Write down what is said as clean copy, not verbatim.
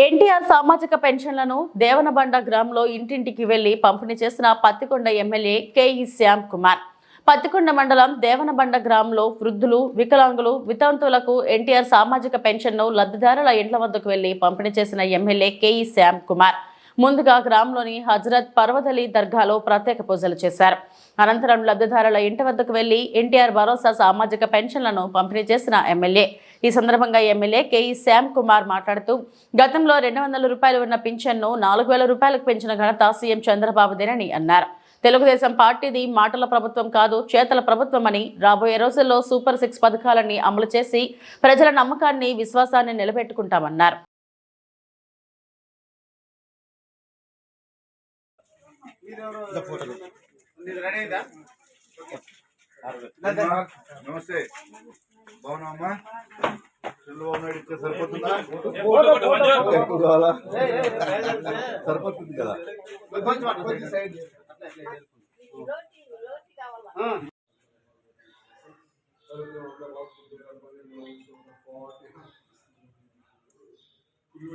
ఎన్టీఆర్ సామాజిక పెన్షన్లను దేవనబండ గ్రామంలో ఇంటింటికి వెళ్లి పంపిణీ చేసిన పత్తికొండ ఎమ్మెల్యే కేఈ శ్యామ్ కుమార్. పత్తికొండ మండలం దేవనబండ గ్రామంలో వృద్ధులు, వికలాంగులు, వితంతువులకు ఎన్టీఆర్ సామాజిక పెన్షన్ను లబ్ధిదారుల ఇంట్ల వద్దకు వెళ్లి పంపిణీ చేసిన ఎమ్మెల్యే కేఈ శ్యామ్ కుమార్ ముందుగా గ్రామంలోని హజరత్ పర్వతలి దర్గాలో ప్రత్యేక పూజలు చేశారు. అనంతరం లబ్ధిదారుల ఇంటి వద్దకు వెళ్లి ఎన్టీఆర్ భరోసా సామాజిక పెన్షన్లను పంపిణీ చేసిన ఎమ్మెల్యే. ఈ సందర్భంగా ఎమ్మెల్యే కేఈ శ్యామ్ కుమార్ మాట్లాడుతూ గతంలో 200 రూపాయలు ఉన్న పింఛన్ను 4000 రూపాయలకు పెంచిన ఘనత సీఎం చంద్రబాబుదేనని అన్నారు. తెలుగుదేశం పార్టీది మాటల ప్రభుత్వం కాదు, చేతల ప్రభుత్వం అని, రాబోయే రోజుల్లో సూపర్ 6 పథకాలన్నీ అమలు చేసి ప్రజల నమ్మకాన్ని, విశ్వాసాన్ని నిలబెట్టుకుంటామన్నారు. నమస్తే, బాగున్నామా? చంద్రబాబు నాయుడు ఇచ్చే సరిపోతుందా? సరిపోతుంది కదా.